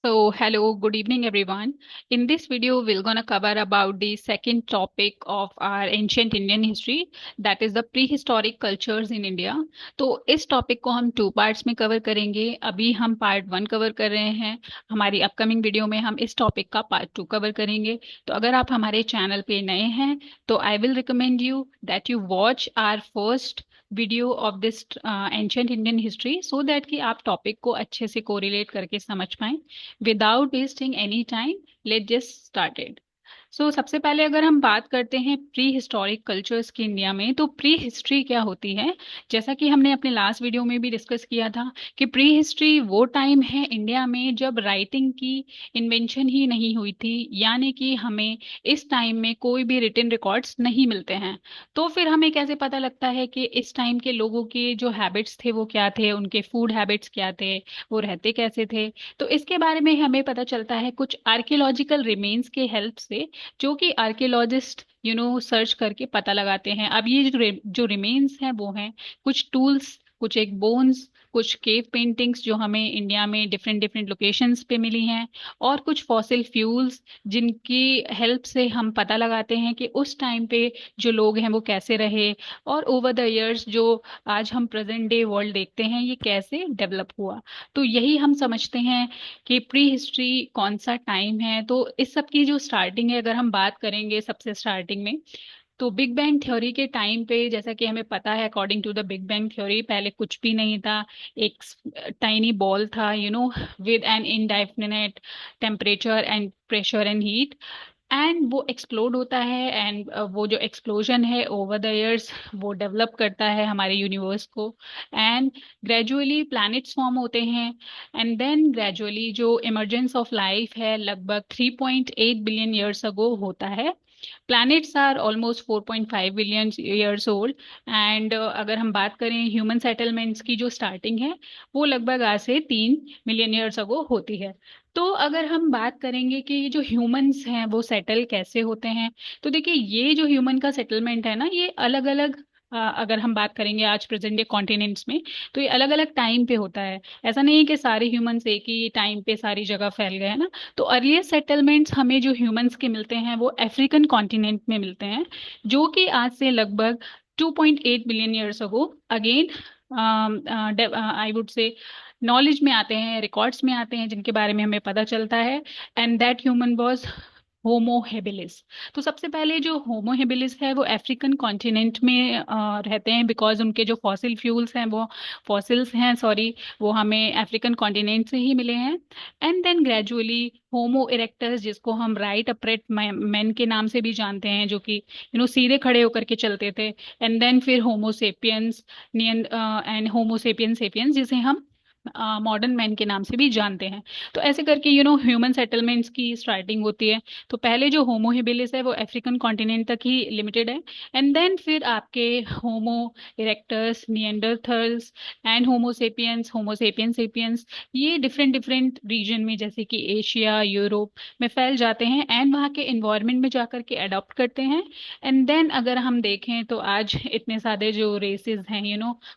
So, hello, good evening, everyone. In this video, we're gonna cover about the second topic of our ancient Indian history, that is the prehistoric cultures in India. तो इस topic को हम two parts में cover करेंगे। अभी हम part one cover कर रहे हैं। हमारी अपकमिंग वीडियो में हम इस टॉपिक का पार्ट टू कवर करेंगे। तो अगर आप हमारे चैनल पे नए हैं तो I will recommend you that you watch our first video of this ancient Indian history so that कि आप टॉपिक को अच्छे से कोरिलेट करके समझ पाएं। Without wasting any time, let just started. So सबसे पहले अगर हम बात करते हैं प्री हिस्टोरिक कल्चर्स की इंडिया में, तो प्री हिस्ट्री क्या होती है। जैसा कि हमने अपने लास्ट वीडियो में भी डिस्कस किया था कि प्री हिस्ट्री वो टाइम है इंडिया में जब राइटिंग की इन्वेंशन ही नहीं हुई थी, यानी कि हमें इस टाइम में कोई भी रिटन रिकॉर्ड्स नहीं मिलते हैं। तो फिर हमें कैसे पता लगता है कि इस टाइम के लोगों के जो हैबिट्स थे वो क्या थे, उनके फूड हैबिट्स क्या थे, वो रहते कैसे थे। तो इसके बारे में हमें पता चलता है कुछ आर्कियोलॉजिकल रिमेन्स के हेल्प से, जो कि आर्कियोलॉजिस्ट सर्च करके पता लगाते हैं। अब ये जो रिमेन्स हैं वो हैं कुछ टूल्स, कुछ एक बोन्स, कुछ केव पेंटिंग्स जो हमें इंडिया में डिफरेंट डिफरेंट लोकेशंस पे मिली हैं, और कुछ फॉसिल फ्यूल्स जिनकी हेल्प से हम पता लगाते हैं कि उस टाइम पे जो लोग हैं वो कैसे रहे, और ओवर द इयर्स जो आज हम प्रेजेंट डे वर्ल्ड देखते हैं ये कैसे डेवलप हुआ। तो यही हम समझते हैं कि प्री हिस्ट्री कौन सा टाइम है। तो इस सब की जो स्टार्टिंग है, अगर हम बात करेंगे सबसे स्टार्टिंग में, तो बिग बैंग थ्योरी के टाइम पे, जैसा कि हमें पता है according to the big bang theory, पहले कुछ भी नहीं था। एक टाइनी बॉल था, with an indefinite temperature and pressure and heat, and वो एक्सप्लोड होता है। एंड वो जो एक्सप्लोजन है ओवर द इयर्स वो डेवलप करता है हमारे यूनिवर्स को, एंड ग्रेजुअली प्लैनेट्स फॉर्म होते हैं। एंड देन ग्रेजुअली जो इमर्जेंस ऑफ लाइफ है लगभग 3.8 बिलियन ईयर्स अगो होता है। Planets are almost 4.5 billion years old. And अगर हम बात करें ह्यूमन सेटलमेंट्स की जो स्टार्टिंग है वो लगभग आज से 3 मिलियन ईयर्स अगो होती है। तो अगर हम बात करेंगे कि ये जो ह्यूमंस हैं वो सेटल कैसे होते हैं, तो देखिए ये जो ह्यूमन का सेटलमेंट है ना, ये अलग अलग, अगर हम बात करेंगे आज प्रेजेंट डे कॉन्टिनेंट्स में, तो ये अलग अलग टाइम पे होता है। ऐसा नहीं है कि सारे ह्यूमंस एक ही टाइम पे सारी जगह फैल गए हैं ना। तो अर्लीस्ट सेटलमेंट्स हमें जो ह्यूमंस के मिलते हैं वो अफ्रीकन कॉन्टिनेंट में मिलते हैं, जो कि आज से लगभग 2.8 billion years ago again I would से नॉलेज में आते हैं, रिकॉर्ड्स में आते हैं, जिनके बारे में हमें पता चलता है। And that human was homo habilis. तो सबसे पहले जो होमो हेबिलिस है वो अफ्रीकन कॉन्टिनेंट में रहते हैं, बिकॉज उनके जो फॉसिल फ्यूल्स हैं वो फॉसिल्स हैं सॉरी, वो हमें अफ्रीकन कॉन्टिनेंट से ही मिले हैं। And then gradually homo erectus, जिसको हम राइट अपरेट मैन के नाम से भी जानते हैं, जो कि सीधे खड़े होकर के चलते थे। एंड देन फिर होमोसेपियंस एंड होमोसेपियन सेपियंस, जिसे हम मॉडर्न मैन के नाम से भी जानते हैं। तो ऐसे करके ह्यूमन सेटलमेंट्स की स्टार्टिंग होती है। तो पहले जो होमो हेबिलिस है वो अफ्रीकन कॉन्टिनेंट तक ही लिमिटेड है। एंड देन फिर आपके homo erectus, Neanderthals and homo sapiens, homo sapien sapiens, ये डिफरेंट डिफरेंट रीजन में जैसे कि एशिया, यूरोप में फैल जाते हैं एंड वहाँ के इन्वायरमेंट में जाकर के अडॉप्ट करते हैं। एंड देन अगर हम देखें तो आज इतने सारे जो रेसेस हैं,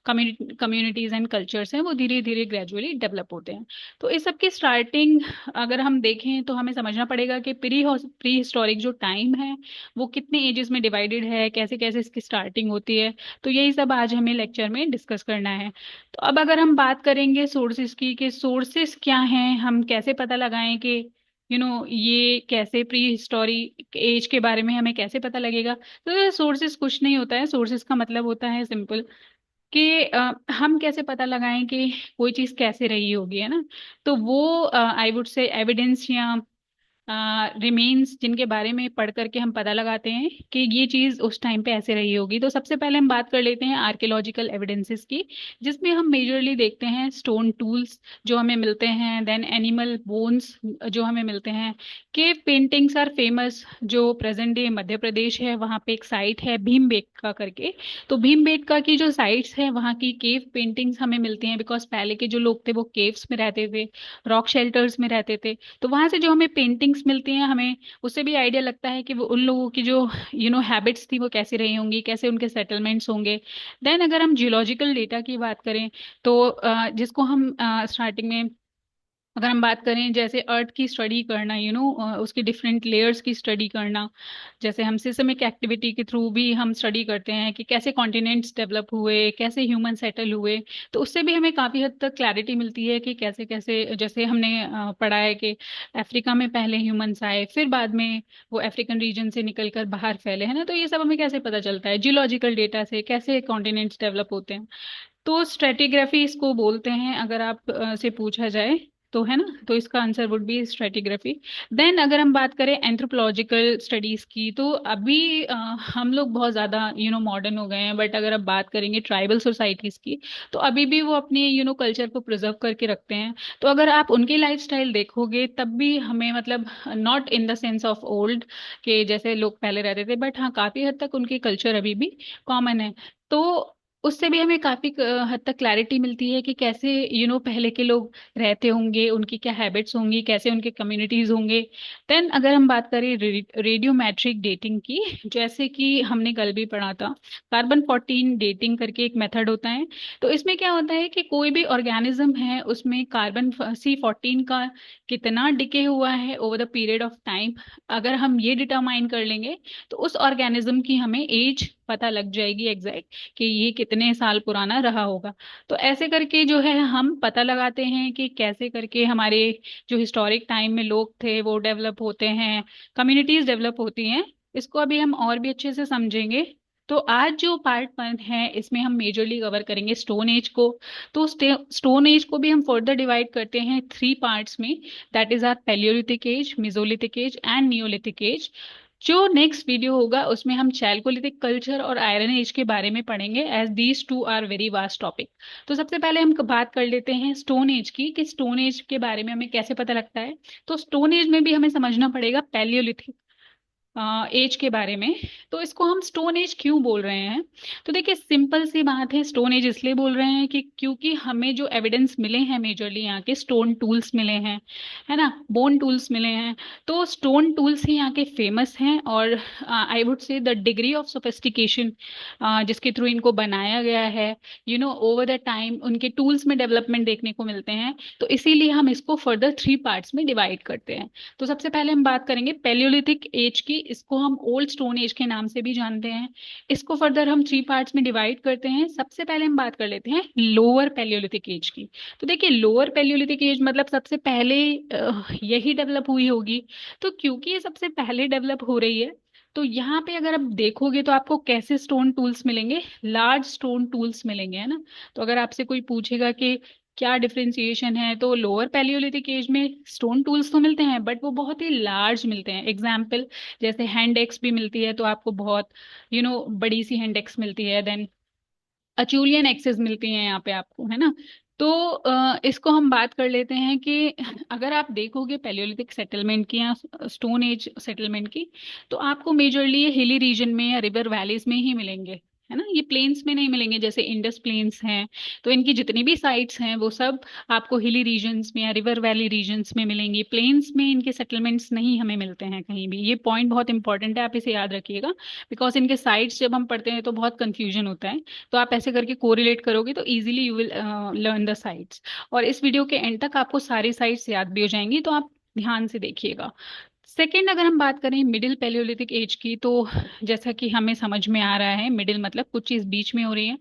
कम्युनिटीज एंड कल्चर्स हैं, वो धीरे धीरे ग्रेजुअली डेवलप होते हैं। तो इस सब की स्टार्टिंग अगर हम देखें तो हमें समझना पड़ेगा कि प्री हिस्टोरिक जो टाइम है वो कितने एजेस में डिवाइडेड है, कैसे कैसे इसकी स्टार्टिंग होती है। तो यही सब आज हमें लेक्चर में डिस्कस करना है। तो अब अगर हम बात करेंगे सोर्सेज की, कि सोर्सेज क्या हैं, हम कैसे पता लगाएं कि ये कैसे प्री हिस्टोरिक एज के बारे में हमें कैसे पता लगेगा। तो सोर्सेज कुछ नहीं होता है, सोर्सेज का मतलब होता है सिंपल कि हम कैसे पता लगाएं कि कोई चीज कैसे रही होगी, है ना। तो वो आई वुड से एविडेंस या रिमेन्स जिनके बारे में पढ़ करके हम पता लगाते हैं कि ये चीज उस टाइम पे ऐसे रही होगी। तो सबसे पहले हम बात कर लेते हैं आर्कियोलॉजिकल एविडेंसेस की, जिसमें हम मेजरली देखते हैं स्टोन टूल्स जो हमें मिलते हैं, देन एनिमल बोन्स जो हमें मिलते हैं। Cave paintings are famous. जो प्रेजेंट डे मध्य प्रदेश है वहाँ पे एक साइट है भीमबेटका करके। तो भीमबेटका की जो साइट्स है वहाँ की केव पेंटिंग्स हमें मिलती हैं, बिकॉज पहले के जो लोग थे वो केव्स में रहते थे, रॉक शेल्टर्स में रहते थे। तो वहां से जो हमें पेंटिंग्स मिलती हैं, हमें उससे भी आइडिया लगता है कि वो उन लोगों की जो हैबिट्स थी वो कैसी रही होंगी, कैसे उनके सेटलमेंट्स होंगे। देन अगर हम जियोलॉजिकल डेटा की बात करें तो जिसको हम स्टार्टिंग में अगर हम बात करें जैसे अर्थ की स्टडी करना, उसकी डिफरेंट लेयर्स की स्टडी करना, जैसे हम सिस्टमिक एक्टिविटी के थ्रू भी हम स्टडी करते हैं कि कैसे कॉन्टिनेंट्स डेवलप हुए, कैसे ह्यूमन सेटल हुए। तो उससे भी हमें काफ़ी हद तक क्लैरिटी मिलती है कि कैसे कैसे, जैसे हमने पढ़ा है कि अफ्रीका में पहले ह्यूमंस आए, फिर बाद में वो अफ्रीकन रीजन से निकलकर बाहर फैले, है ना। तो ये सब हमें कैसे पता चलता है, जियोलॉजिकल डेटा से कैसे कॉन्टिनेंट्स डेवलप होते हैं। तो स्ट्रेटिग्राफी इसको बोलते हैं, अगर आप से पूछा जाए तो, है ना। तो इसका answer would be stratigraphy. Then अगर हम बात करें एंथ्रोपोलॉजिकल स्टडीज की, तो अभी हम लोग बहुत ज़्यादा मॉडर्न हो गए हैं, बट अगर आप बात करेंगे ट्राइबल सोसाइटीज़ की, तो अभी भी वो अपने कल्चर को प्रिजर्व करके रखते हैं। तो अगर आप उनकी लाइफस्टाइल देखोगे तब भी हमें मतलब, not in the sense of old के जैसे लोग पहले रहते थे, बट हाँ काफ़ी हद तक उनके कल्चर अभी भी कॉमन है। तो उससे भी हमें काफी हद तक क्लैरिटी मिलती है कि कैसे पहले के लोग रहते होंगे, उनकी क्या हैबिट्स होंगी, कैसे उनके कम्युनिटीज होंगे। देन अगर हम बात करें रेडियोमेट्रिक डेटिंग की, जैसे कि हमने कल भी पढ़ा था, कार्बन 14 डेटिंग करके एक मेथड होता है। तो इसमें क्या होता है कि कोई भी ऑर्गेनिज्म है उसमें कार्बन C14 का कितना डिके हुआ है over the period of time, अगर हम ये डिटरमाइन कर लेंगे तो उस ऑर्गेनिज्म की हमें एज पता लग जाएगी एग्जैक्ट, कि ये कितने साल पुराना रहा होगा। तो ऐसे करके जो है हम पता लगाते हैं कि कैसे करके हमारे जो हिस्टोरिक टाइम में लोग थे वो डेवलप होते हैं, कम्युनिटीज डेवलप होती हैं। इसको अभी हम और भी अच्छे से समझेंगे। तो आज जो पार्ट 1 है इसमें हम मेजरली कवर करेंगे स्टोन एज को। तो स्टोन एज को भी हम फर्दर डिवाइड करते हैं 3 पार्ट्स में, that is are palaeolithic age, mesolithic age and neolithic age. जो नेक्स्ट वीडियो होगा उसमें हम चैल्कोलिथिक कल्चर और आयरन एज के बारे में पढ़ेंगे, as these two are very vast topic. तो सबसे पहले हम बात कर लेते हैं स्टोन एज की, कि स्टोन एज के बारे में हमें कैसे पता लगता है। तो स्टोन एज में भी हमें समझना पड़ेगा पैलियोलिथिक एज के बारे में। तो इसको हम स्टोन एज क्यों बोल रहे हैं, तो देखिए सिंपल सी बात है, स्टोन एज इसलिए बोल रहे हैं कि क्योंकि हमें जो एविडेंस मिले हैं मेजरली यहाँ के स्टोन टूल्स मिले हैं, है ना, बोन टूल्स मिले हैं। तो स्टोन टूल्स ही यहाँ के फेमस हैं, और आई वुड से द डिग्री ऑफ सोफिस्टिकेशन जिसके थ्रू इनको बनाया गया है, ओवर द टाइम उनके टूल्स में डेवलपमेंट देखने को मिलते हैं। तो इसीलिए हम इसको फर्दर 3 पार्ट्स में डिवाइड करते हैं। तो सबसे पहले हम बात करेंगे पैलियोलिथिक एज की, इसको हम ओल्ड स्टोन एज के नाम से भी जानते हैं। इसको फर्दर हम 3 पार्ट्स में डिवाइड करते हैं। सबसे पहले हम बात कर लेते हैं लोअर पैलियोलिथिक एज की। तो देखिए लोअर पैलियोलिथिक एज मतलब सबसे पहले यही डेवलप हुई होगी। तो क्योंकि ये सबसे पहले डेवलप हो रही है, तो यहाँ पे अगर आप देखोगे तो आपको कैसे स्टोन टूल्स मिलेंगे, लार्ज स्टोन टूल्स मिलेंगे, है ना। तो अगर आपसे कोई पूछेगा कि क्या डिफरेंशिएशन है, तो लोअर पैलियोलिथिक एज में स्टोन टूल्स तो मिलते हैं बट वो बहुत ही लार्ज मिलते हैं। एग्जाम्पल जैसे हैंड एक्स भी मिलती है, तो आपको बहुत बड़ी सी हैंड एक्स मिलती है। देन अचूलियन एक्सेस मिलती हैं यहाँ पे आपको, है ना। तो इसको हम बात कर लेते हैं कि अगर आप देखोगे पैलियोलिथिक सेटलमेंट की या स्टोन एज सेटलमेंट की, तो आपको मेजरली ये हिली रीजन में या रिवर वैलीज में ही मिलेंगे, है ना। ये प्लेन्स में नहीं मिलेंगे, जैसे इंडस प्लेन्स हैं। तो इनकी जितनी भी साइट्स हैं वो सब आपको हिली रीजन्स में या रिवर वैली रीजन्स में मिलेंगी। प्लेन्स में इनके सेटलमेंट्स नहीं हमें मिलते हैं कहीं भी। ये पॉइंट बहुत इंपॉर्टेंट है, आप इसे याद रखिएगा, बिकॉज इनके साइट्स जब हम पढ़ते हैं तो बहुत कंफ्यूजन होता है। तो आप ऐसे करके कोरिलेट करोगे तो easily you will learn the sites. और इस वीडियो के एंड तक आपको सारी साइट्स याद भी हो जाएंगी, तो आप ध्यान से देखिएगा। सेकेंड अगर हम बात करें मिडिल पैलियोलिथिक एज की, तो जैसा कि हमें समझ में आ रहा है, मिडिल मतलब कुछ चीज बीच में हो रही है।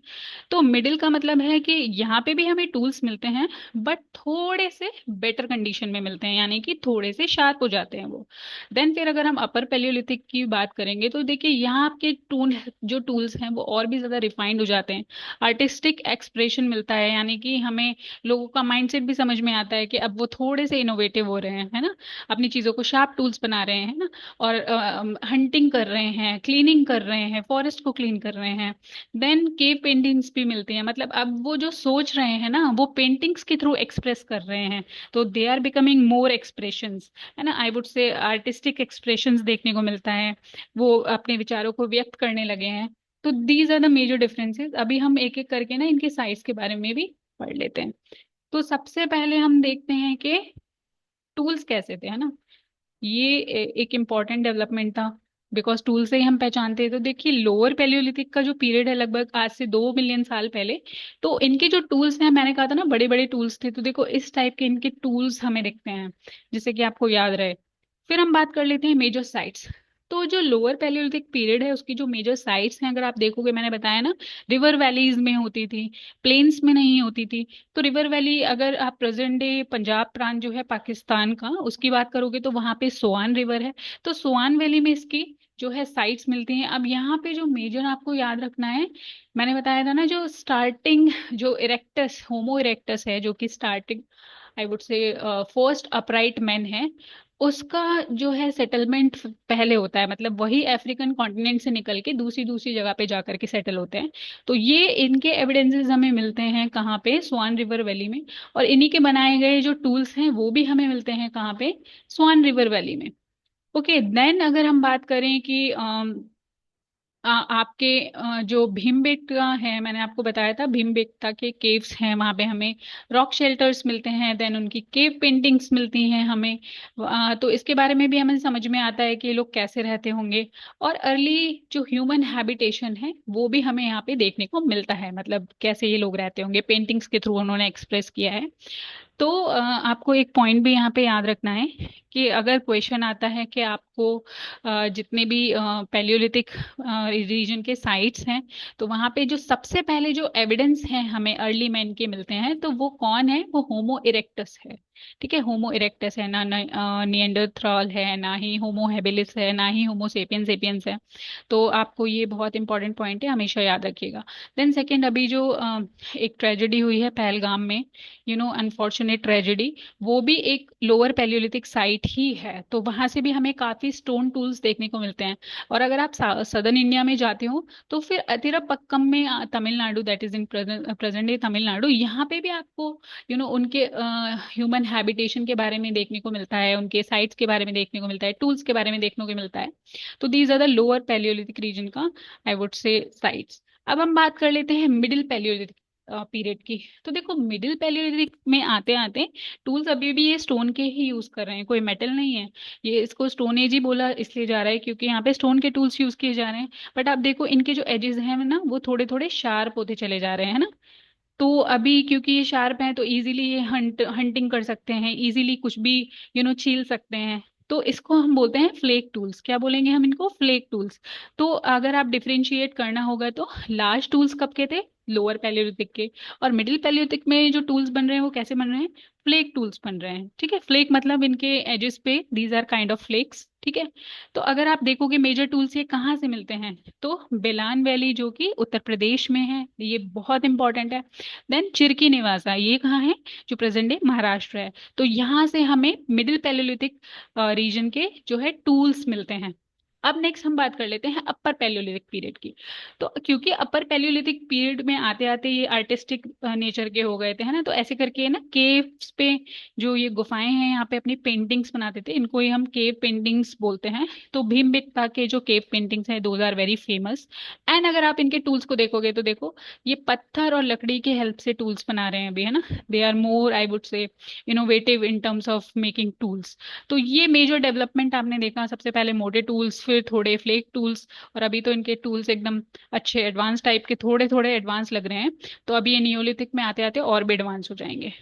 तो मिडिल का मतलब है कि यहाँ पे भी हमें टूल्स मिलते हैं बट थोड़े से बेटर कंडीशन में मिलते हैं, यानी कि थोड़े से शार्प हो जाते हैं वो। देन फिर अगर हम अपर पैलियोलिथिक की बात करेंगे, तो देखिए यहाँ आपके टूल जो टूल्स हैं वो और भी ज्यादा रिफाइंड हो जाते हैं। आर्टिस्टिक एक्सप्रेशन मिलता है, यानी कि हमें लोगों का माइंडसेट भी समझ में आता है कि अब वो थोड़े से इनोवेटिव हो रहे हैं, है ना, अपनी चीजों को शार्प टूल्स बना रहे हैं ना। और हंटिंग कर रहे हैं, क्लीनिंग कर रहे हैं, फॉरेस्ट को क्लीन कर रहे हैं। देन केव पेंटिंग्स भी मिलती हैं, मतलब अब वो जो सोच रहे हैं ना वो पेंटिंग्स के थ्रू एक्सप्रेस कर रहे हैं। तो they are becoming more expressions, है ना, I would say artistic expressions देखने को मिलता है। वो अपने विचारों को व्यक्त करने लगे हैं। तो these are the major differences. अभी हम एक एक करके ना इनके साइज के बारे में भी पढ़ लेते हैं। तो सबसे पहले हम देखते हैं कि टूल्स कैसे थे, है ना। ये एक इम्पॉर्टेंट डेवलपमेंट था। बिकॉज टूल से ही हम पहचानते हैं। तो देखिए लोअर पैलियोलिथिक का जो पीरियड है लगभग आज से 2 मिलियन साल पहले, तो इनके जो टूल्स हैं, मैंने कहा था ना बड़े बड़े टूल्स थे, तो देखो इस टाइप के इनके टूल्स हमें दिखते हैं, जिससे कि आपको याद रहे। फिर हम बात कर लेते हैं मेजर साइट्स। तो जो लोअर पैलियोलिथिक पीरियड है उसकी जो मेजर साइट्स हैं, अगर आप देखोगे, मैंने बताया ना, रिवर वैलीज में होती थी, प्लेन्स में नहीं होती थी। तो रिवर वैली, अगर आप प्रेजेंट डे पंजाब प्रांत जो है पाकिस्तान का, उसकी बात करोगे तो वहां पे सोआन रिवर है। तो सोआन वैली में इसकी जो है साइट्स मिलती हैं। अब यहाँ पे जो मेजर आपको याद रखना है, मैंने बताया था ना, जो स्टार्टिंग जो इरेक्टस, होमो इरेक्टस है, जो कि स्टार्टिंग आई वुड से फर्स्ट अपराइट मैन है, उसका जो है सेटलमेंट पहले होता है, मतलब वही अफ्रीकन कॉन्टिनेंट से निकल के दूसरी दूसरी जगह पे जाकर के सेटल होते हैं। तो ये इनके एविडेंसेस हमें मिलते हैं कहाँ पे, स्वान रिवर वैली में। और इन्हीं के बनाए गए जो टूल्स हैं वो भी हमें मिलते हैं कहाँ पे, स्वान रिवर वैली में। ओके, देन अगर हम बात करें कि आपके जो भीमबेटका है, मैंने आपको बताया था भीमबेटका के केव्स हैं, वहां पे हमें रॉक शेल्टर्स मिलते हैं, देन उनकी केव पेंटिंग्स मिलती हैं हमें। तो इसके बारे में भी हमें समझ में आता है कि ये लोग कैसे रहते होंगे। और अर्ली जो ह्यूमन हैबिटेशन है वो भी हमें यहाँ पे देखने को मिलता है, मतलब कैसे ये लोग रहते होंगे, पेंटिंग्स के थ्रू उन्होंने एक्सप्रेस किया है। तो आपको एक पॉइंट भी यहाँ पे याद रखना है कि अगर क्वेश्चन आता है कि आपको जितने भी पैलियोलिथिक रीजन के साइट्स हैं, तो वहाँ पे जो सबसे पहले जो एविडेंस हैं हमें अर्ली मैन के मिलते हैं, तो वो कौन है, वो होमो इरेक्टस है। ठीक है, होमो इरेक्टस है ना, निएंडरथ्रॉल है, ना ही होमो हेबिलिस है, ना ही होमो सेपियंस सेपियंस है। तो आपको ये बहुत इंपॉर्टेंट पॉइंट है, हमेशा याद रखिएगा। देन सेकेंड, अभी जो एक ट्रेजेडी हुई है पहलगाम में, अनफॉर्चुनेट ट्रेजेडी, वो भी एक लोअर पैलियोलिथिक साइट ही है। तो वहां से भी हमें काफी स्टोन टूल्स देखने को मिलते हैं। और अगर आप सदर्न इंडिया में जाते हो तो फिर अतिरपक्कम में, Tamil Nadu, that is in present day Tamil Nadu, यहाँ पे भी आपको उनके ह्यूमन हैबिटेशन के बारे में देखने को मिलता है, उनके साइट्स के बारे में देखने को मिलता है, टूल्स के बारे में देखने को मिलता है। तो these are the lower palaeolithic region का आई वुड से साइट्स। अब हम बात कर लेते हैं मिडिल पैलियोलिथिक पीरियड की। तो देखो मिडिल पैलियोलिथिक में आते आते टूल्स अभी भी ये स्टोन के ही यूज कर रहे हैं, कोई मेटल नहीं है। ये इसको स्टोन एज ही बोला इसलिए जा रहा है क्योंकि यहाँ पे स्टोन के टूल्स यूज किए जा रहे हैं। बट आप देखो इनके जो एजेस हैं ना, वो थोड़े थोड़े शार्प होते चले जा रहे हैं, है ना। तो अभी क्योंकि ये शार्प हैं तो इजीली ये हंटिंग कर सकते हैं, इजीली कुछ भी छील सकते हैं। तो इसको हम बोलते हैं फ्लेक टूल्स। क्या बोलेंगे हम इनको, फ्लेक टूल्स। तो अगर आप डिफरेंशिएट करना होगा तो लार्ज टूल्स कब के थे, लोअर पैलियोलिथिक के। और मिडिल पैलियोलिथिक में जो टूल्स बन रहे हैं वो कैसे बन रहे हैं, फ्लेक टूल्स बन रहे हैं। ठीक है, फ्लेक मतलब इनके एजेस पे these are kind of flakes. ठीक है। तो अगर आप देखोगे मेजर टूल्स ये कहाँ से मिलते हैं, तो बेलान वैली जो कि उत्तर प्रदेश में है, ये बहुत इंपॉर्टेंट है। देन चिरकी निवासा, ये कहाँ है, जो प्रेजेंट डे महाराष्ट्र है। तो यहाँ से हमें मिडिल पैलियोलिथिक रीजन के जो है टूल्स मिलते हैं। अब नेक्स्ट हम बात कर लेते हैं अपर पैलियोलिथिक पीरियड की। तो क्योंकि अपर पैलियोलिथिक पीरियड में आते आते ये आर्टिस्टिक नेचर के हो गए थे, है ना, तो ऐसे करके ना केव्स पे जो ये गुफाएं हैं यहाँ पे अपनी पेंटिंग्स बनाते थे, इनको ही हम केव पेंटिंग्स बोलते हैं। तो भीमबेटका के जो केव पेंटिंग्स हैं those are very famous. And अगर आप इनके टूल्स को देखोगे तो देखो ये पत्थर और लकड़ी के हेल्प से टूल्स बना रहे हैं अभी, है ना। They are more I would say innovative in terms of making tools. तो ये मेजर डेवलपमेंट आपने देखा, सबसे पहले मोटे टूल्स, फिर थोड़े फ्लेक टूल्स, और अभी तो इनके टूल्स एकदम अच्छे एडवांस टाइप के, थोड़े थोड़े एडवांस लग रहे हैं। तो अभी ये नियोलिथिक में आते आते और भी एडवांस हो जाएंगे,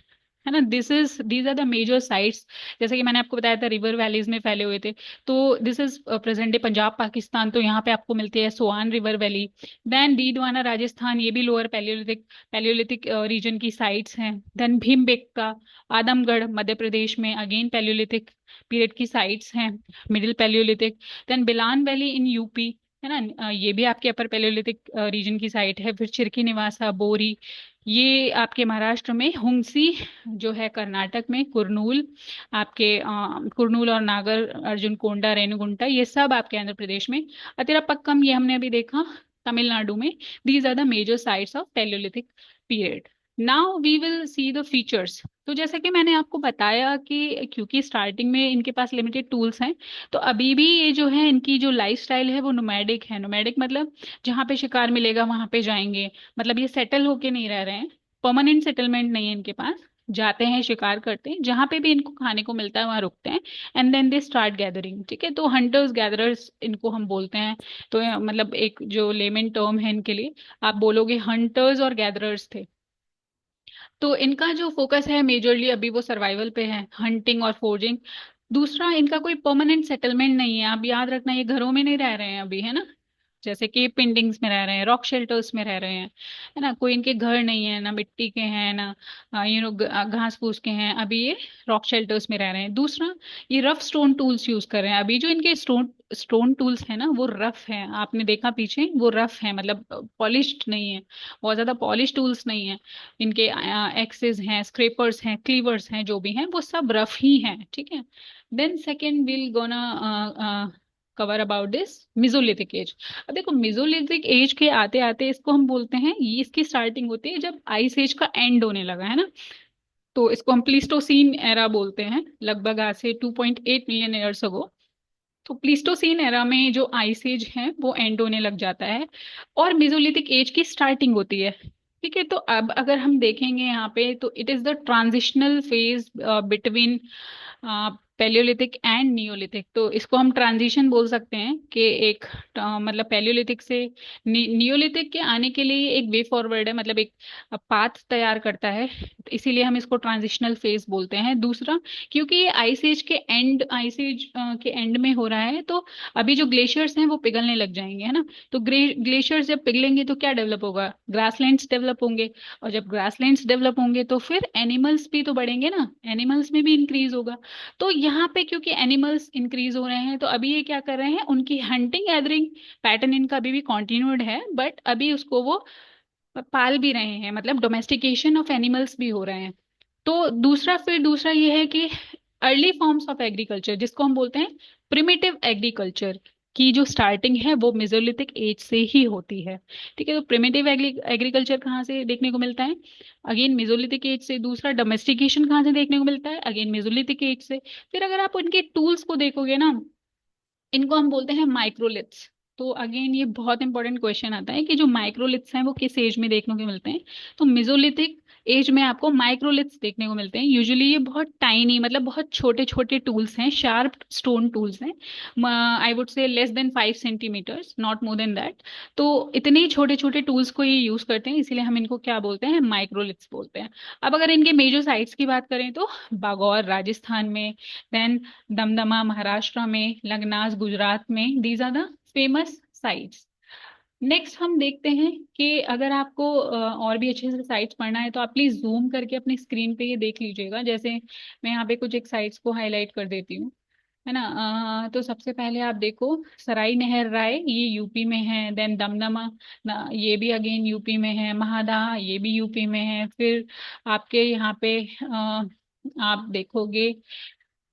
है ना। These are the major sites. जैसे कि मैंने आपको बताया था रिवर वैलीज में फैले हुए थे। तो this is present day Punjab Pakistan, तो यहाँ पे आपको मिलती है Soan river valley. Then Didwana Rajasthan, ये भी लोअर पैलियोलिथिक पैलियोलिथिक रीजन की साइट्स हैं। देन भीमबेटका आदमगढ़ मध्य प्रदेश में, अगेन पैलियोलिथिक पीरियड की साइट्स हैं, middle palaeolithic. Then Belan valley in UP, है ना, ये भी आपके अपर पैलियोलिथिक रीजन की साइट है। फिर चिरकी निवासा, बोरी, ये आपके महाराष्ट्र में, हुंगसी जो है कर्नाटक में, कुरनूल आपके कुरनूल और नागर अर्जुन कोंडा रेणुगुंटा, ये सब आपके आंध्र प्रदेश में। अतिरपक्कम ये हमने अभी देखा तमिलनाडु में। These are the major sites of palaeolithic period. Now we will see the features. तो जैसे कि मैंने आपको बताया कि क्योंकि स्टार्टिंग में इनके पास लिमिटेड टूल्स हैं, तो अभी भी ये जो है इनकी जो लाइफ स्टाइल है वो नोमैडिक है। नोमैडिक मतलब जहाँ पे शिकार मिलेगा वहां पे जाएंगे, मतलब ये सेटल होके नहीं रह रहे हैं, परमानेंट सेटलमेंट नहीं है इनके पास। जाते हैं, शिकार करते हैं, जहां पे भी इनको खाने को मिलता है वहां रुकते हैं, and then they start gathering. ठीक है, तो हंटर्स गैदरर्स इनको हम बोलते हैं। तो मतलब एक जो लेमन टर्म है इनके लिए, आप बोलोगे हंटर्स और गैदरर्स थे। तो इनका जो फोकस है मेजरली अभी वो सर्वाइवल पे है, हंटिंग और फोर्जिंग। दूसरा, इनका कोई परमानेंट सेटलमेंट नहीं है। आप याद रखना, ये घरों में नहीं रह रहे हैं अभी, है ना। जैसे कि पेंडिंग्स में रह रहे हैं, रॉक शेल्टर्स में रह रहे हैं, है ना। कोई इनके घर नहीं है, ना मिट्टी के हैं, ना घास फूस के हैं। अभी ये रॉक शेल्टर्स में रह रहे हैं। दूसरा, ये रफ स्टोन टूल्स यूज कर रहे हैं अभी। जो इनके स्टोन स्टोन टूल्स है ना, वो रफ है। आपने देखा पीछे, वो रफ है, मतलब पॉलिश्ड नहीं है। बहुत ज्यादा पॉलिश टूल्स नहीं है इनके। एक्सेस हैं, स्क्रेपर्स हैं, क्लीवर्स हैं, जो भी हैं वो सब रफ ही हैं। ठीक है। Then second will gonna cover about this mesolithic age. अब देखो, मिजोलिथिक एज के आते आते इसको हम बोलते हैं, ये इसकी स्टार्टिंग होती है जब आइस एज का एंड होने लगा, है ना। तो इसको हम प्लीस्टोसीन एरा बोलते हैं, लगभग आज से 2.8 मिलियन ईयर्स अगो। तो प्लीस्टोसीन एरा में जो आइस एज है वो एंड होने लग जाता है, और मेसोलिथिक एज की स्टार्टिंग होती है। ठीक है, तो अब अगर हम देखेंगे यहाँ पे, तो it is the transitional phase between Palaeolithic and Neolithic. तो इसको हम ट्रांजिशन बोल सकते हैं कि एक मतलब पैलियोलिथिक से नियोलिथिक के आने के लिए एक वे फॉरवर्ड है, मतलब एक पाथ तैयार करता है। तो इसीलिए हम इसको ट्रांजिशनल फेज बोलते हैं। दूसरा, क्योंकि ये आइस एज के एंड में हो रहा है, तो अभी जो ग्लेशियर्स हैं वो पिघलने लग जाएंगे, है ना। तो ग्लेशियर्स जब पिघलेंगे तो क्या डेवलप होगा? ग्रासलैंड्स डेवलप होंगे। और जब ग्रासलैंड्स डेवलप होंगे तो फिर एनिमल्स भी तो बढ़ेंगे ना, एनिमल्स में भी इंक्रीज होगा। तो यहाँ पे क्योंकि एनिमल्स इंक्रीज हो रहे हैं, तो अभी ये क्या कर रहे हैं, उनकी हंटिंग गैदरिंग पैटर्न इनका अभी भी कॉन्टिन्यूड है, बट अभी उसको वो पाल भी रहे हैं, मतलब डोमेस्टिकेशन ऑफ एनिमल्स भी हो रहे हैं। तो दूसरा ये है कि अर्ली फॉर्म्स ऑफ एग्रीकल्चर, जिसको हम बोलते हैं प्रिमिटिव एग्रीकल्चर, की जो स्टार्टिंग है वो मेसोलिथिक एज से ही होती है। ठीक है, तो प्रिमिटिव एग्रीकल्चर कहाँ से देखने को मिलता है? अगेन मेसोलिथिक एज से। दूसरा, डोमेस्टिकेशन कहाँ से देखने को मिलता है? अगेन मेसोलिथिक एज से। फिर अगर आप उनके टूल्स को देखोगे ना, इनको हम बोलते हैं माइक्रोलिथ्स। तो अगेन ये बहुत इंपॉर्टेंट क्वेश्चन आता है कि जो माइक्रोलिथ्स हैं वो किस एज में देखने को मिलते हैं। तो मेसोलिथिक एज में आपको माइक्रोलिथ्स देखने को मिलते हैं। यूजुअली ये बहुत टाइनी, मतलब बहुत छोटे छोटे टूल्स हैं, शार्प स्टोन टूल्स हैं। I would say less than 5 centimetres, not more than that. तो इतने ही छोटे छोटे टूल्स को ये यूज करते हैं, इसीलिए हम इनको क्या बोलते हैं? माइक्रोलिथ्स बोलते हैं। अब अगर इनके मेजर साइट्स की बात करें, तो बागौर राजस्थान में, देन दमदमा महाराष्ट्र में, लखनऊ गुजरात में, these are the famous sites. Next हम देखते हैं कि अगर आपको और भी अच्छे से साइट्स पढ़ना है, तो आप प्लीज जूम करके अपनी स्क्रीन पे ये देख लीजिएगा। जैसे मैं यहाँ पे कुछ एक साइट्स को हाईलाइट कर देती हूँ, है ना। तो सबसे पहले आप देखो, सराय नहर राय, ये यूपी में है। देन दमदमा ये भी अगेन यूपी में है। महादा ये भी यूपी में है। फिर आपके यहाँ पे आप देखोगे,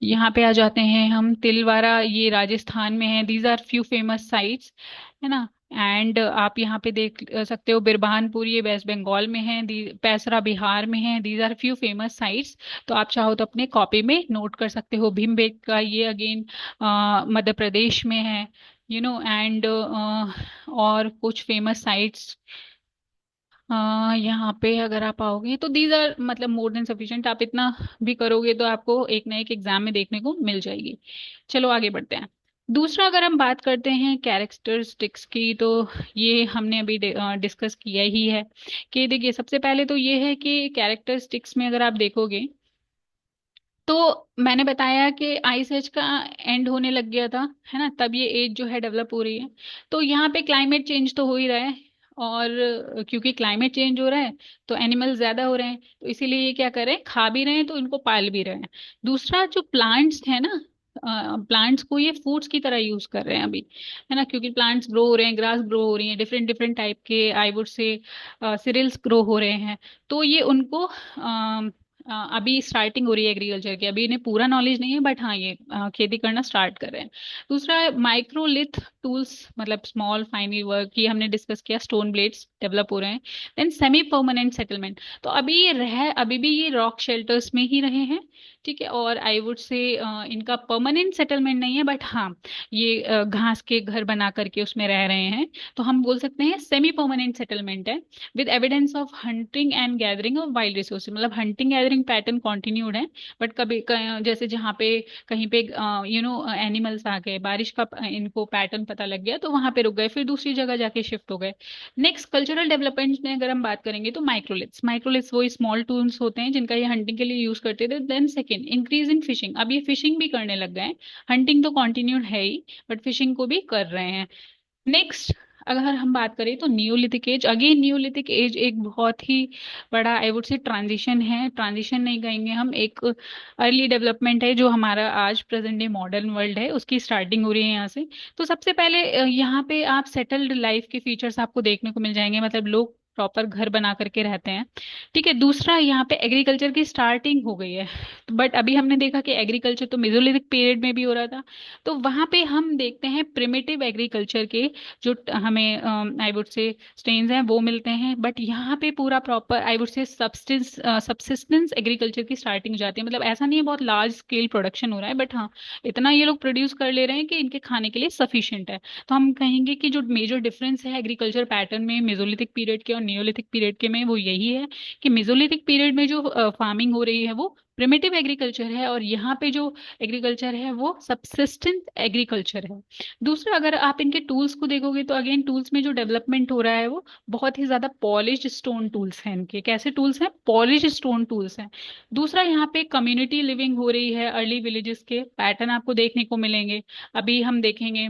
यहाँ पे आ जाते हैं हम, तिलवारा ये राजस्थान में है। These are few famous sites, है ना। एंड आप यहाँ पे देख सकते हो, बिरबहानपुर ये वेस्ट बंगाल में है। पैसरा बिहार में है। These are few famous sites. तो आप चाहो तो अपने कॉपी में नोट कर सकते हो। भीमबेटका ये अगेन मध्य प्रदेश में है, एंड और कुछ फेमस साइट्स यहाँ पे अगर आप आओगे, तो दीज आर मतलब मोर देन सफिशिएंट। आप इतना भी करोगे तो आपको एक ना एक एग्जाम में देखने को मिल जाएगी। चलो आगे बढ़ते हैं। दूसरा, अगर हम बात करते हैं कैरेक्टरिस्टिक्स की, तो ये हमने अभी डिस्कस किया ही है। कि देखिए, सबसे पहले तो ये है कि कैरेक्टरिस्टिक्स में अगर आप देखोगे, तो मैंने बताया कि आइस एज का एंड होने लग गया था, है ना, तब ये एज जो है डेवलप हो रही है। तो यहाँ पे क्लाइमेट चेंज तो हो ही रहा है, और क्योंकि क्लाइमेट चेंज हो रहा है, तो एनिमल्स ज्यादा हो रहे हैं, तो इसीलिए ये क्या कर रहे हैं, खा भी रहे हैं, तो इनको पाल भी रहे हैं। दूसरा, जो प्लांट्स है ना, प्लांट्स को ये फूड्स की तरह यूज कर रहे हैं अभी, है ना। क्योंकि प्लांट्स ग्रो हो रहे हैं, ग्रास ग्रो हो रही है, डिफरेंट डिफरेंट टाइप के I would say cereals grow हो रहे हैं। तो ये उनको अभी स्टार्टिंग हो रही है एग्रीकल्चर की। अभी इन्हें पूरा नॉलेज नहीं है, बट हाँ ये खेती करना स्टार्ट कर रहे हैं। दूसरा, माइक्रोलिथ टूल्स, मतलब स्मॉल फाइनरी वर्क, ये हमने डिस्कस किया। स्टोन ब्लेड्स डेवलप हो रहे हैं। देन सेमी परमानेंट सेटलमेंट, तो अभी भी ये रॉक शेल्टर्स में ही रहे हैं। ठीक है, और आई वुड से इनका परमानेंट सेटलमेंट नहीं है, बट हाँ ये घास के घर बना करके उसमें रह रहे हैं। तो हम बोल सकते हैं सेमी परमानेंट सेटलमेंट है, with evidence of hunting and gathering of wild resources. मतलब hunting gathering rearing pattern continued है, बट कभी जैसे जहाँ पे कहीं पे एनिमल्स आ गए, बारिश का इनको पैटर्न पता लग गया तो वहां पे रुक गए, फिर दूसरी जगह जाके शिफ्ट हो गए। नेक्स्ट कल्चरल डेवलपमेंट में अगर हम बात करेंगे तो माइक्रोलिथ्स, माइक्रोलिथ्स वो स्मॉल टूल्स होते हैं जिनका ये हंटिंग के लिए यूज करते थे। Then second, increase in fishing, अब ये फिशिंग भी करने लग गए हैं, हंटिंग तो कंटिन्यूड है ही बट फिशिंग को भी कर रहे हैं। नेक्स्ट अगर हम बात करें तो neolithic age, again neolithic age एक बहुत ही बड़ा आई वुड से ट्रांजिशन है, ट्रांजिशन नहीं कहेंगे हम, एक अर्ली डेवलपमेंट है जो हमारा आज प्रेजेंट डे मॉडर्न वर्ल्ड है उसकी स्टार्टिंग हो रही है यहाँ से। तो सबसे पहले यहाँ पे आप सेटल्ड लाइफ के फीचर्स आपको देखने को मिल जाएंगे, मतलब लोग प्रॉपर घर बना करके रहते हैं। ठीक है, दूसरा यहाँ पे एग्रीकल्चर की स्टार्टिंग हो गई है, बट अभी हमने देखा कि एग्रीकल्चर तो मेसोलिथिक पीरियड में भी हो रहा था। तो वहां पे हम देखते हैं प्रिमिटिव एग्रीकल्चर के जो हमें आई वुड से स्टेन्स हैं वो मिलते हैं, बट यहाँ पे पूरा प्रॉपर आई वुड से सबसिस्टेंस एग्रीकल्चर की स्टार्टिंग हो जाती है। मतलब ऐसा नहीं है बहुत लार्ज स्केल प्रोडक्शन हो रहा है, बट हाँ इतना ये लोग प्रोड्यूस कर ले रहे हैं कि इनके खाने के लिए सफिशिएंट है। तो हम कहेंगे कि जो मेजर डिफरेंस है एग्रीकल्चर पैटर्न में मेसोलिथिक पीरियड के और नियोलिथिक पीरियड के में वो यही है कि मेसोलिथिक पीरियड में जो फार्मिंग हो रही है वो प्रिमिटिव एग्रीकल्चर है, और यहाँ पे जो एग्रीकल्चर है वो सबसिस्टेंस एग्रीकल्चर है। दूसरा अगर आप इनके टूल्स को देखोगे तो अगेन टूल्स में जो डेवलपमेंट हो रहा है वो बहुत ही ज्यादा पॉलिश्ड स्टोन टूल्स हैं। इनके कैसे टूल्स हैं? पॉलिश्ड स्टोन टूल्स हैं। दूसरा यहाँ पे कम्युनिटी लिविंग हो रही है, अर्ली विलेजेस के पैटर्न आपको देखने को मिलेंगे। अभी हम देखेंगे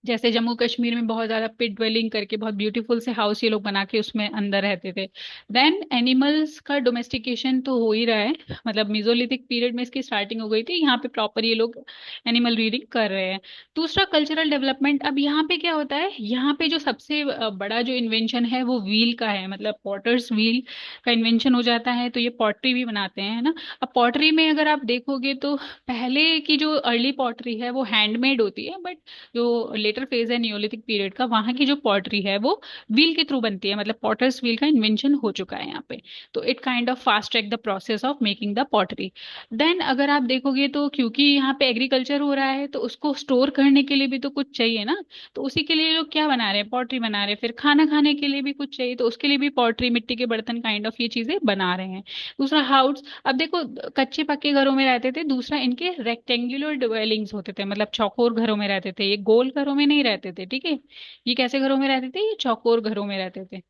जैसे जम्मू कश्मीर में बहुत ज्यादा पिट ड्वेलिंग करके बहुत ब्यूटीफुल से हाउस ये लोग बना के उसमें अंदर रहते थे। देन एनिमल्स का डोमेस्टिकेशन तो हो ही रहा है, मतलब मेसोलिथिक पीरियड में इसकी स्टार्टिंग हो गई थी, यहाँ पे प्रॉपर ये लोग एनिमल रीडिंग कर रहे हैं। दूसरा कल्चरल डेवलपमेंट, अब यहाँ पे क्या होता है, यहाँ पे जो सबसे बड़ा जो इन्वेंशन है वो व्हील का है, मतलब पॉटर्स व्हील का इन्वेंशन हो जाता है, तो ये पॉटरी भी बनाते हैं, है ना। अब पॉटरी में अगर आप देखोगे तो पहले की जो अर्ली पॉटरी है वो हैंडमेड होती है, बट जो लेटर फेज है नियोलिथिक पीरियड का वहां की जो पॉटरी है वो व्हील के थ्रू बनती है, मतलब पॉटर्स व्हील का इन्वेंशन हो चुका है यहाँ पे। तो it kind of fast track the process of making the pottery. Then अगर आप देखोगे तो क्योंकि यहाँ पे एग्रीकल्चर हो रहा है तो उसको स्टोर करने के लिए भी तो कुछ चाहिए ना, तो उसी के लिए लोग क्या बना रहे हैं, पॉटरी बना रहे हैं। फिर खाना खाने के लिए भी कुछ चाहिए तो उसके लिए भी पॉटरी, मिट्टी के बर्तन काइंड ऑफ ये चीजें बना रहे हैं। दूसरा हाउस, अब देखो कच्चे पक्के घरों में रहते थे, दूसरा इनके रेक्टेंगुलर डिवेलिंग्स होते थे, मतलब चौकोर घरों में रहते थे, ये गोल घरों में नहीं रहते थे। ठीक है, ये कैसे घरों में रहते थे, ये चौकोर घरों में रहते थे।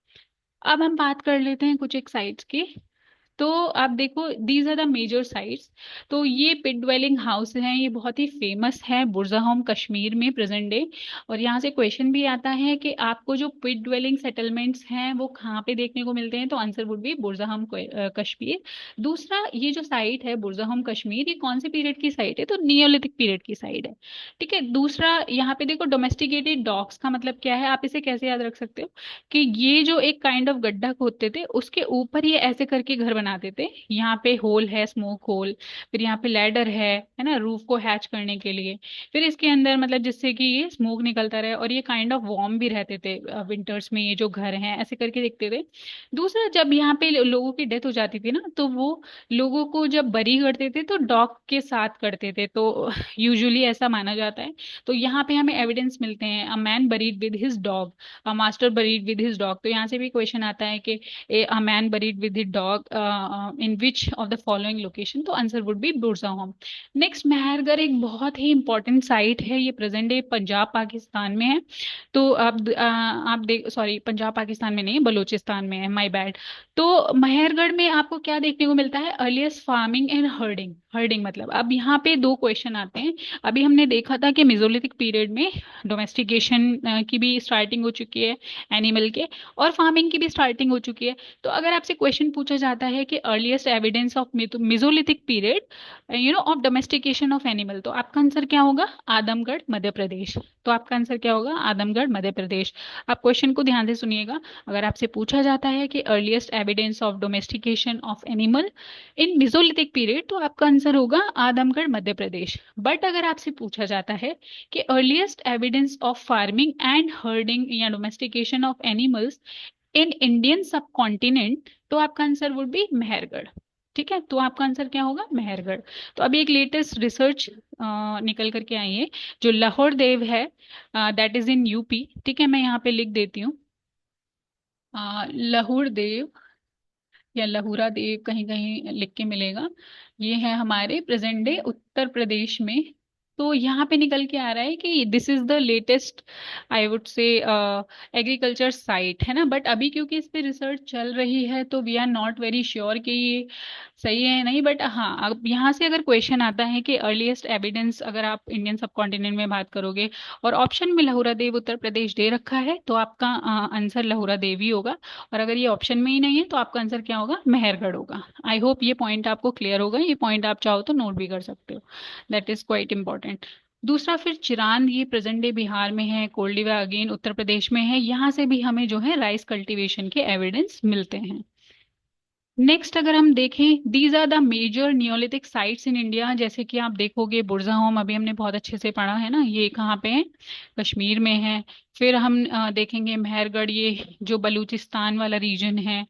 अब हम बात कर लेते हैं कुछ एक साइट्स की। तो आप देखो these are the major sites. तो ये पिट ड्वेलिंग हाउस हैं, ये बहुत ही फेमस है बुरज़ाहोम कश्मीर में प्रेजेंट डे। और यहाँ से क्वेश्चन भी आता है कि आपको जो पिट ड्वेलिंग सेटलमेंट्स हैं वो कहाँ पे देखने को मिलते हैं, तो आंसर वुड बी बुरज़ाहोम कश्मीर। दूसरा ये जो साइट है बुरज़ाहोम कश्मीर, ये कौन से पीरियड की साइट है, तो नियोलिथिक पीरियड की साइट है। ठीक है, दूसरा यहाँ पे देखो डोमेस्टिकेटेड डॉग्स का मतलब क्या है, आप इसे कैसे याद रख सकते हो कि ये जो एक काइंड ऑफ गड्ढा खोदते थे उसके ऊपर ये ऐसे करके घर बनाते थे, यहाँ पे होल है, स्मोक होल, फिर यहाँ पे लैडर है ना, रूफ को हैच करने के लिए, फिर इसके अंदर मतलब जिससे कि ये स्मोक निकलता रहे और ये काइंड ऑफ वार्म भी रहते थे विंटर्स में, ये जो घर हैं ऐसे करके दिखते थे। दूसरा जब यहाँ पे लोगों की डेथ हो जाती थी ना तो वो लोगों को जब बरी करते थे तो डॉग के साथ करते थे, तो यूजुअली ऐसा माना जाता है। तो यहाँ पे हमें एविडेंस मिलते हैं, a man buried with his dog, a master buried with his dog. तो यहाँ से भी क्वेश्चन आता है कि a man buried with his dog in which of the following location, तो answer would be Burzahom. Next Mehrgarh एक बहुत ही इंपॉर्टेंट साइट है, ये प्रेजेंट डे पंजाब पाकिस्तान में है। तो आप देख, सॉरी पंजाब पाकिस्तान में नहीं, बलूचिस्तान में है, माय बैड। तो मेहरगढ़ में आपको क्या देखने को मिलता है, earliest farming and herding. Herding मतलब अब यहाँ पे दो क्वेश्चन आते हैं। अभी हमने देखा था कि मेसोलिथिक पीरियड में डोमेस्टिकेशन की भी स्टार्टिंग हो चुकी है एनिमल के, और फार्मिंग की भी स्टार्टिंग हो चुकी है। तो अगर आपसे क्वेश्चन पूछा जाता है कि earliest evidence of Mesolithic period of domestication of animal, तो आपका आंसर क्या होगा, आदमगढ़ मध्य प्रदेश। तो आपका आंसर क्या होगा, आदमगढ़ मध्य प्रदेश। आप क्वेश्चन को ध्यान से सुनिएगा, अगर आपसे पूछा जाता है कि earliest evidence of domestication of animal in Mesolithic period, तो आपका आंसर होगा आदमगढ़ मध्य प्रदेश। बट अगर आपसे पूछा जाता है कि earliest evidence of farming and herding या domestication of animals in Indian subcontinent, तो आपका आंसर वुड बी मेहरगढ़। ठीक है, तो आपका आंसर क्या होगा, मेहरगढ़। तो अभी एक लेटेस्ट रिसर्च निकल करके आई है, जो लाहौर देव है, दैट इज इन यूपी। ठीक है, मैं यहाँ पे लिख देती हूँ, लाहौर देव, या लहुरा देव कहीं कहीं लिख के मिलेगा। ये है हमारे प्रेजेंट डे उत्तर प्रदेश में। तो यहाँ पे निकल के आ रहा है कि this is the latest, I would से, एग्रीकल्चर साइट है ना। बट अभी क्योंकि इस पे रिसर्च चल रही है तो we are not very sure कि ये सही है नहीं। बट हाँ, अब यहाँ से अगर क्वेश्चन आता है कि अर्लीस्ट एविडेंस, अगर आप इंडियन सब कॉन्टिनेंट में बात करोगे और ऑप्शन में लहुरा देव उत्तर प्रदेश दे रखा है, तो आपका आंसर लहुरा देव ही होगा। और अगर ये ऑप्शन में ही नहीं है तो आपका आंसर क्या होगा? मेहरगढ़ होगा। आई होप ये पॉइंट आपको क्लियर होगा। ये पॉइंट आप चाहो तो नोट भी कर सकते हो, दैट इज क्वाइट इंपॉर्टेंट। दूसरा फिर चिरांद, ये प्रेजेंट डे बिहार में है। कोल्डिवा अगेन उत्तर प्रदेश में है। यहाँ से भी हमें जो है राइस कल्टीवेशन के एविडेंस मिलते हैं। नेक्स्ट अगर हम देखें, these are the major neolithic sites in India. जैसे कि आप देखोगे बुरज़ाहोम अभी हमने बहुत अच्छे से पढ़ा है ना, ये कहाँ पे है? कश्मीर में है। फिर हम देखेंगे मेहरगढ़, ये जो बलूचिस्तान वाला रीजन है,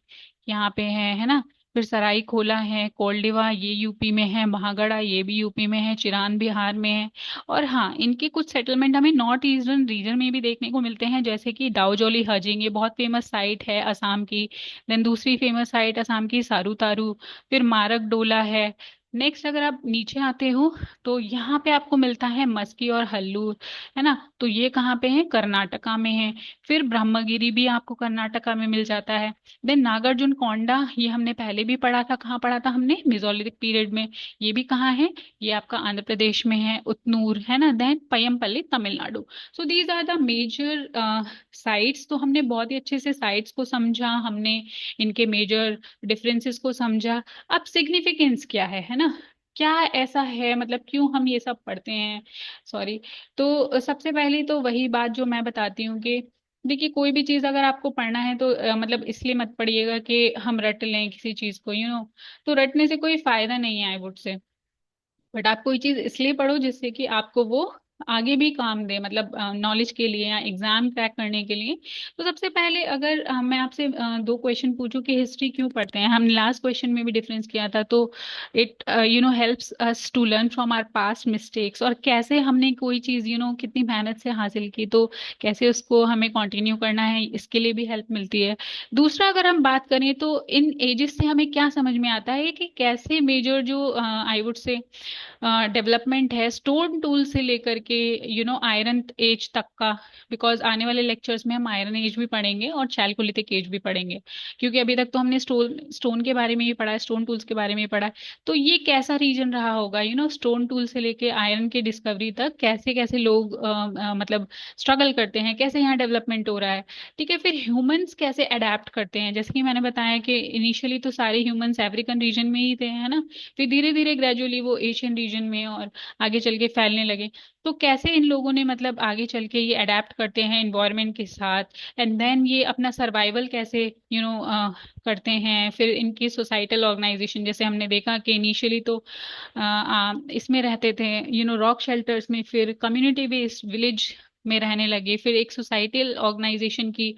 यहाँ पे है ना। फिर सराय खोला है, कोल्डिवा ये यूपी में है, महागढ़ा ये भी यूपी में है, चिरान बिहार में है। और हाँ, इनके कुछ सेटलमेंट हमें नॉर्थ ईस्टर्न रीजन में भी देखने को मिलते हैं, जैसे कि डाउजोली हजिंग, ये बहुत फेमस साइट है असम की। देन दूसरी फेमस साइट असम की सारू तारू। फिर मारक डोला है। नेक्स्ट अगर आप नीचे आते हो तो यहाँ पे आपको मिलता है मस्की और हल्लूर, है ना। तो ये कहाँ पे है? कर्नाटका में है। फिर ब्रह्मगिरी भी आपको कर्नाटका में मिल जाता है। देन नागार्जुन कोंडा, ये हमने पहले भी पढ़ा था। कहाँ पढ़ा था हमने? मेसोलिथिक पीरियड में। ये भी कहाँ है? ये आपका आंध्र प्रदेश में है, उतनूर, है ना। Then Paiyampalli Tamil Nadu. So these are the major sites. तो हमने बहुत ही अच्छे से साइट्स को समझा, हमने इनके मेजर डिफरेंसेस को समझा। अब सिग्निफिकेंस क्या है ना। क्या ऐसा है, मतलब क्यों हम ये सब पढ़ते हैं? सॉरी। तो सबसे पहले तो वही बात जो मैं बताती हूँ कि देखिए, कोई भी चीज अगर आपको पढ़ना है तो मतलब इसलिए मत पढ़िएगा कि हम रट लें किसी चीज को, तो रटने से कोई फायदा नहीं है, आई वुड से। बट आप कोई चीज इसलिए पढ़ो जिससे कि आपको वो आगे भी काम दे, मतलब नॉलेज के लिए या एग्जाम क्रैक करने के लिए। तो सबसे पहले अगर मैं आपसे दो क्वेश्चन पूछूं कि हिस्ट्री क्यों पढ़ते हैं, हमने लास्ट क्वेश्चन में भी डिफरेंस किया था। तो it helps us to learn from our past mistakes, और कैसे हमने कोई चीज कितनी मेहनत से हासिल की, तो कैसे उसको हमें कंटिन्यू करना है, इसके लिए भी हेल्प मिलती है। दूसरा अगर हम बात करें तो इन एजेस से हमें क्या समझ में आता है कि कैसे मेजर जो आई वुड से डेवलपमेंट है स्टोन टूल से लेकर के आयरन एज तक का। बिकॉज आने वाले लेक्चर्स में हम आयरन एज भी पढ़ेंगे और चैल्कोलिथिक एज भी पढ़ेंगे, क्योंकि अभी तक तो हमने स्टोन के बारे में ही पढ़ा है, स्टोन टूल्स के बारे में ही पढ़ा है। तो ये कैसा रीजन रहा होगा, स्टोन टूल से लेके आयरन की डिस्कवरी तक कैसे कैसे लोग मतलब स्ट्रगल करते हैं, कैसे यहाँ डेवलपमेंट हो रहा है। ठीक है। फिर ह्यूमंस कैसे अडेप्ट करते हैं, जैसे कि मैंने बताया कि इनिशियली तो सारे ह्यूमंस अफ्रीकन रीजन में ही थे, है ना। फिर धीरे धीरे ग्रेजुअली वो एशियन रीजन में और आगे चल के फैलने लगे। तो कैसे इन लोगों ने मतलब आगे चल के ये अडेप्ट करते हैं इन्वायरमेंट के साथ, एंड देन ये अपना सर्वाइवल कैसे करते हैं। फिर इनकी सोसाइटल ऑर्गेनाइजेशन, जैसे हमने देखा कि इनिशियली तो इसमें रहते थे रॉक शेल्टर्स में, फिर कम्युनिटी बेस्ड विलेज में रहने लगे, फिर एक सोसाइटल ऑर्गेनाइजेशन की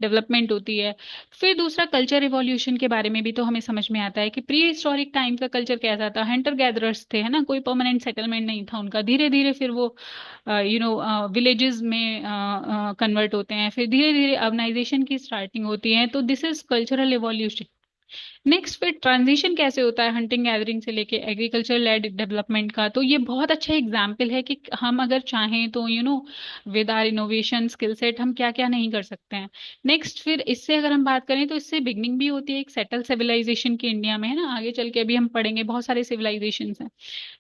डेवलपमेंट होती है। फिर दूसरा कल्चर रिवॉल्यूशन के बारे में भी तो हमें समझ में आता है कि प्री हिस्टोरिक टाइम का कल्चर कैसा था। हंटर गैदरर्स थे, है ना, कोई परमानेंट सेटलमेंट नहीं था उनका। धीरे धीरे फिर वो विलेजेस में कन्वर्ट होते हैं, फिर धीरे धीरे अर्बनाइजेशन की स्टार्टिंग होती है। तो this is cultural revolution. Next फिर ट्रांजिशन कैसे होता है हंटिंग गैदरिंग से लेके एग्रीकल्चर लेड डेवलपमेंट का। तो ये बहुत अच्छा एग्जाम्पल है कि हम अगर चाहें तो with our innovation skill set हम क्या क्या नहीं कर सकते हैं। नेक्स्ट फिर इससे अगर हम बात करें तो इससे बिगनिंग भी होती है एक सेटल सिविलाइजेशन की इंडिया में, है ना। आगे चल के अभी हम पढ़ेंगे बहुत सारे सिविलाइजेशन हैं।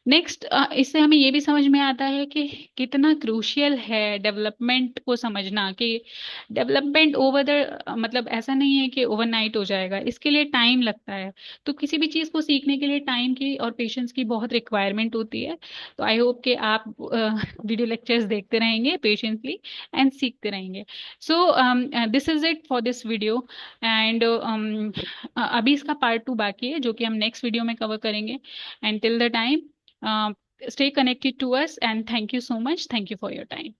नेक्स्ट इससे हमें ये भी समझ में आता है कि कितना क्रूशियल है डेवलपमेंट को समझना, कि डेवलपमेंट ओवर द मतलब ऐसा नहीं है कि ओवरनाइट हो जाएगा, इसके लिए टाइम लगता है। तो किसी भी चीज़ को सीखने के लिए टाइम की और पेशेंस की बहुत रिक्वायरमेंट होती है। तो आई होप कि आप वीडियो लेक्चर्स देखते रहेंगे पेशेंटली एंड सीखते रहेंगे। So this is it for this video. And अभी इसका पार्ट 2 बाकी है जो कि हम नेक्स्ट वीडियो में कवर करेंगे। And till the time, stay connected to us, and thank you so much. Thank you for your time.